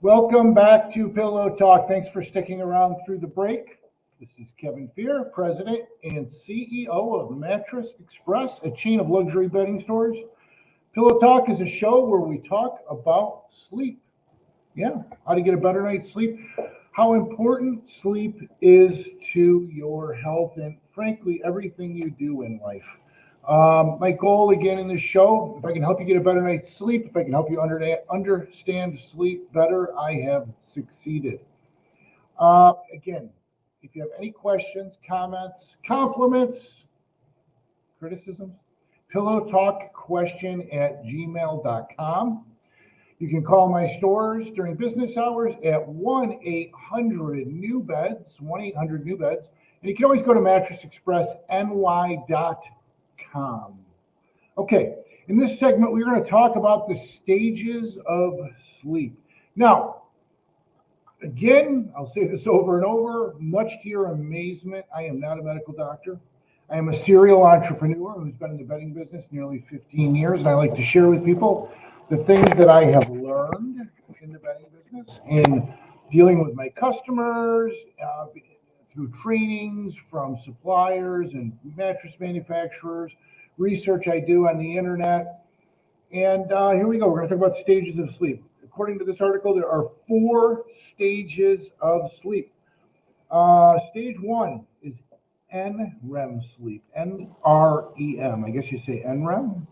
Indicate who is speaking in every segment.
Speaker 1: Welcome back to Pillow Talk. Thanks for sticking around through the break. This is Kevin Fear, President and CEO of Mattress Express, a chain of luxury bedding stores. Pillow Talk is a show where we talk about sleep. Yeah, how to get a better night's sleep, how important sleep is to your health, and frankly, everything you do in life. My goal again in this show, if I can help you get a better night's sleep, if I can help you understand sleep better, I have succeeded. Again, if you have any questions, comments, compliments, criticisms, pillowtalkquestion@gmail.com. You can call my stores during business hours at 1-800-NEW-BEDS, 1-800-NEW-BEDS. And you can always go to mattressexpressny.com. Okay, in this segment, we're going to talk about the stages of sleep. Now, again, I'll say this over and over, much to your amazement, I am not a medical doctor. I am a serial entrepreneur who's been in the bedding business nearly 15 years, and I like to share with people the things that I have learned in the bedding business, in dealing with my customers, through trainings from suppliers and mattress manufacturers, research I do on the internet. And here we go. We're going to talk about stages of sleep. According to this article, there are 4 stages of sleep. Stage 1 is NREM sleep, N-R-E-M. I guess you say NREM,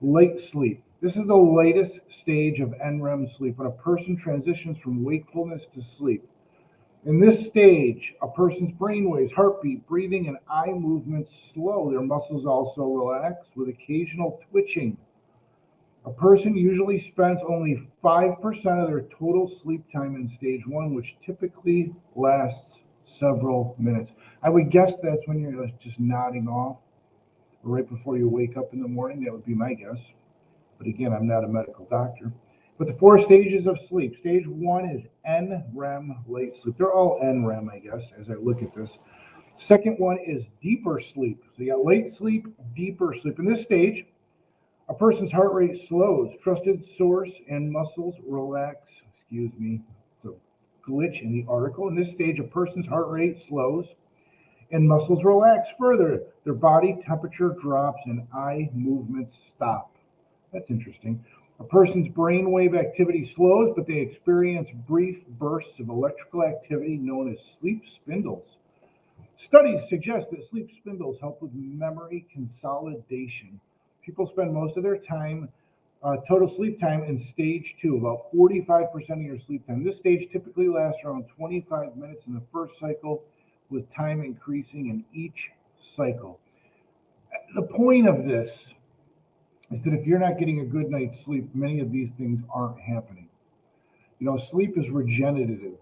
Speaker 1: light sleep. This is the latest stage of NREM sleep, when a person transitions from wakefulness to sleep. In this stage, a person's brainwaves, heartbeat, breathing, and eye movements slow. Their muscles also relax with occasional twitching. A person usually spends only 5% of their total sleep time in stage 1, which typically lasts several minutes. I would guess that's when you're just nodding off, or right before you wake up in the morning. That would be my guess. But again, I'm not a medical doctor. But the 4 stages of sleep. Stage 1 is NREM, light sleep. They're all NREM, I guess, as I look at this. Second one is deeper sleep. So you got light sleep, deeper sleep. In this stage, a person's heart rate slows, trusted source and muscles relax. So glitch in the article. In this stage, a person's heart rate slows and muscles relax further. Their body temperature drops and eye movements stop. That's interesting. A person's brainwave activity slows, but they experience brief bursts of electrical activity known as sleep spindles. Studies suggest that sleep spindles help with memory consolidation. People spend most of their time, total sleep time, in stage 2, about 45% of your sleep time. This stage typically lasts around 25 minutes in the first cycle, with time increasing in each cycle. The point of this is that if you're not getting a good night's sleep, many of these things aren't happening. Sleep is regenerative.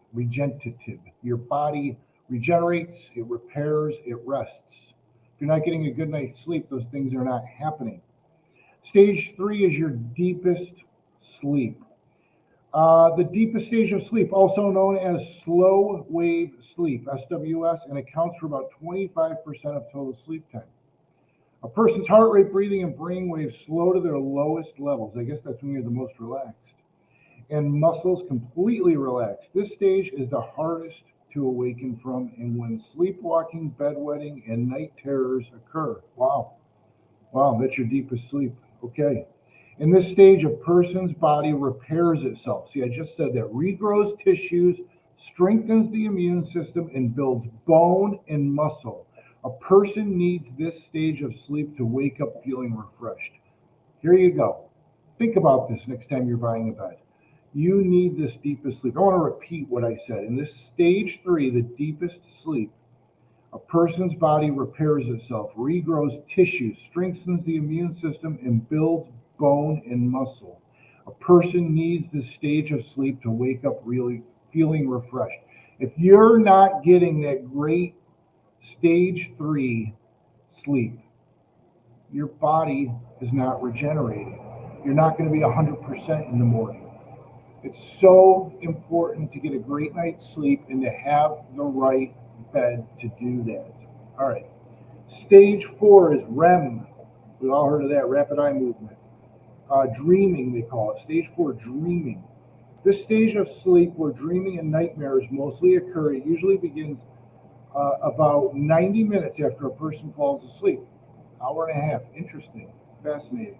Speaker 1: Your body regenerates, it repairs, it rests. If you're not getting a good night's sleep, those things are not happening. Stage 3 is your deepest sleep. The deepest stage of sleep, also known as slow wave sleep, SWS, and accounts for about 25% of total sleep time. A person's heart rate, breathing, and brain waves slow to their lowest levels. I guess that's when you're the most relaxed. And muscles completely relaxed. This stage is the hardest to awaken from, and when sleepwalking, bedwetting, and night terrors occur. Wow, that's your deepest sleep. Okay. In this stage, a person's body repairs itself. See, I just said that. Regrows tissues, strengthens the immune system, and builds bone and muscle. A person needs this stage of sleep to wake up feeling refreshed. Here you go. Think about this next time you're buying a bed. You need this deepest sleep. I want to repeat what I said. In this stage 3, the deepest sleep, a person's body repairs itself, regrows tissue, strengthens the immune system, and builds bone and muscle. A person needs this stage of sleep to wake up really feeling refreshed. If you're not getting that great stage 3 sleep, your body is not regenerating. You're not going to be 100% in the morning. It's so important to get a great night's sleep and to have the right bed to do that. All right. Stage 4 is REM. We've all heard of that, rapid eye movement. Dreaming, they call it. Stage 4, dreaming. This stage of sleep, where dreaming and nightmares mostly occur, it usually begins about 90 minutes after a person falls asleep. Hour and a half. Interesting. Fascinating.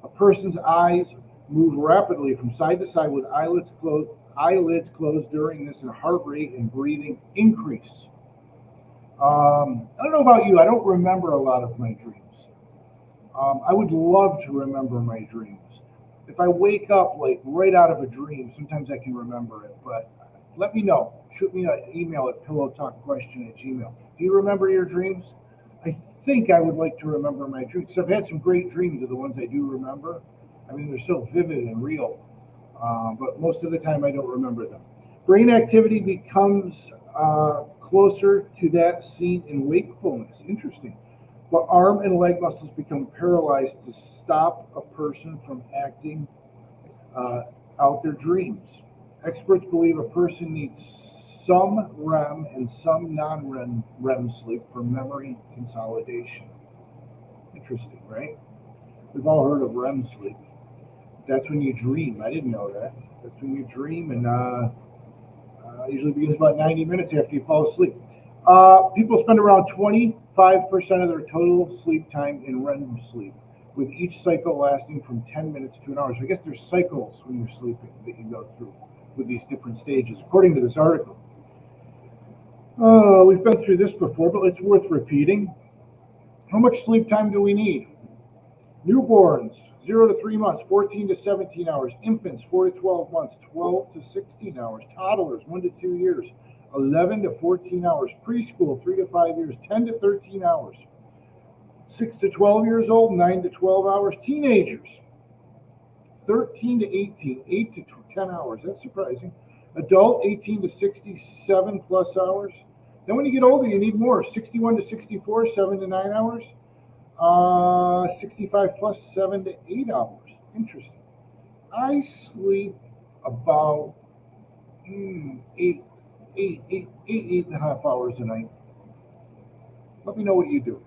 Speaker 1: A person's eyes move rapidly from side to side with eyelids closed during this, and heart rate and breathing increase. I don't know about you. I don't remember a lot of my dreams. I would love to remember my dreams. If I wake up like right out of a dream, sometimes I can remember it, but let me know. Shoot me an email at pillowtalkquestion@gmail. Do you remember your dreams? I think I would like to remember my dreams. So I've had some great dreams of the ones I do remember. I mean, they're so vivid and real, but most of the time I don't remember them. Brain activity becomes closer to that seen in wakefulness. Interesting. But arm and leg muscles become paralyzed to stop a person from acting out their dreams. Experts believe a person needs some REM and some non-REM sleep for memory consolidation. Interesting, right? We've all heard of REM sleep. That's when you dream. I didn't know that. That's when you dream, and usually begins about 90 minutes after you fall asleep. People spend around 25% of their total sleep time in REM sleep, with each cycle lasting from 10 minutes to an hour. So I guess there's cycles when you're sleeping that you go through with these different stages, according to this article. We've been through this before, but it's worth repeating. How much sleep time do we need? Newborns, 0 to 3 months, 14 to 17 hours. Infants, 4 to 12 months, 12 to 16 hours. Toddlers, 1 to 2 years, 11 to 14 hours. Preschool, 3 to 5 years, 10 to 13 hours. 6 to 12 years old, 9 to 12 hours. Teenagers, 13 to 18, 8 to 10 hours. That's surprising. Adult, 18 to 67 plus hours. Then when you get older, you need more. 61 to 64, 7 to 9 hours. 65 plus 7 to 8 hours. Interesting. I sleep about eight and a half hours a night. Let me know what you do.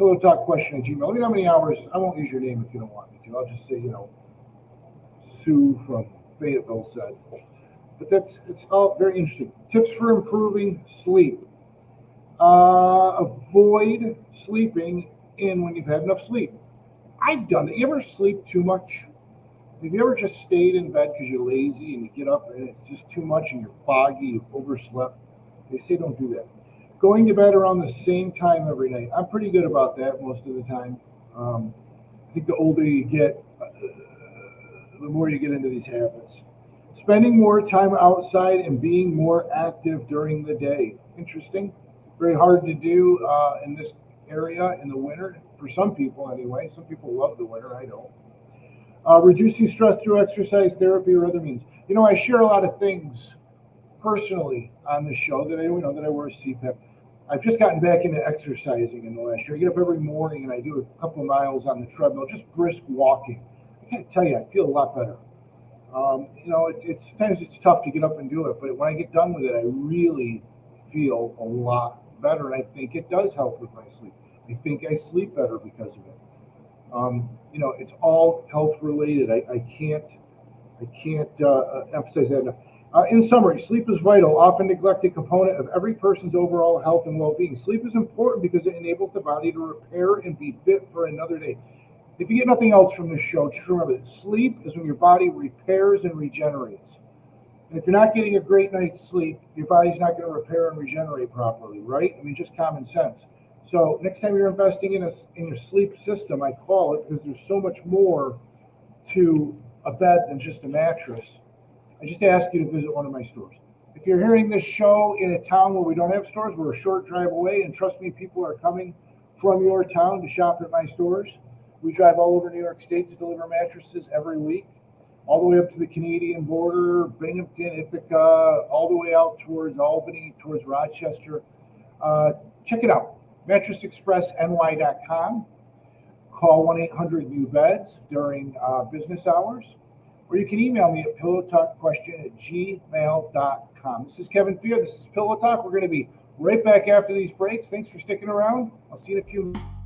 Speaker 1: PillowTalkQuestion@gmail. Let me know how many hours. I won't use your name if you don't want me to. I'll just say, Sue from Fayetteville said. But it's all very interesting. Tips for improving sleep. Avoid sleeping in when you've had enough sleep. I've done it. You ever sleep too much? Have you ever just stayed in bed because you're lazy and you get up and it's just too much and you're foggy, you've overslept? They say don't do that. Going to bed around the same time every night. I'm pretty good about that most of the time. I think the older you get, the more you get into these habits. Spending more time outside and being more active during the day. Interesting. Very hard to do in this area in the winter, for some people anyway. Some people love the winter, I don't. Reducing stress through exercise, therapy, or other means. I share a lot of things personally on the show that I wear a CPAP. I've just gotten back into exercising in the last year. I get up every morning and I do a couple of miles on the treadmill, just brisk walking. I gotta tell you, I feel a lot better. Sometimes it's tough to get up and do it, but when I get done with it, I really feel a lot better, and I think it does help with my sleep. I think I sleep better because of it. It's all health related. I can't emphasize that enough. In summary, sleep is vital, often neglected component of every person's overall health and well-being. Sleep is important because it enables the body to repair and be fit for another day. If you get nothing else from this show, just remember that sleep is when your body repairs and regenerates. And if you're not getting a great night's sleep, your body's not going to repair and regenerate properly, right? I mean, just common sense. So next time you're investing in your sleep system, I call it, because there's so much more to a bed than just a mattress. I just ask you to visit one of my stores. If you're hearing this show in a town where we don't have stores, we're a short drive away, and trust me, people are coming from your town to shop at my stores. We drive all over New York State to deliver mattresses every week, all the way up to the Canadian border, Binghamton, Ithaca, all the way out towards Albany, towards Rochester. Check it out, mattressexpressny.com. Call 1-800-NEW-BEDS during business hours, or you can email me at pillowtalkquestion@gmail.com. This is Kevin Fear. This is Pillow Talk. We're going to be right back after these breaks. Thanks for sticking around. I'll see you in a few minutes.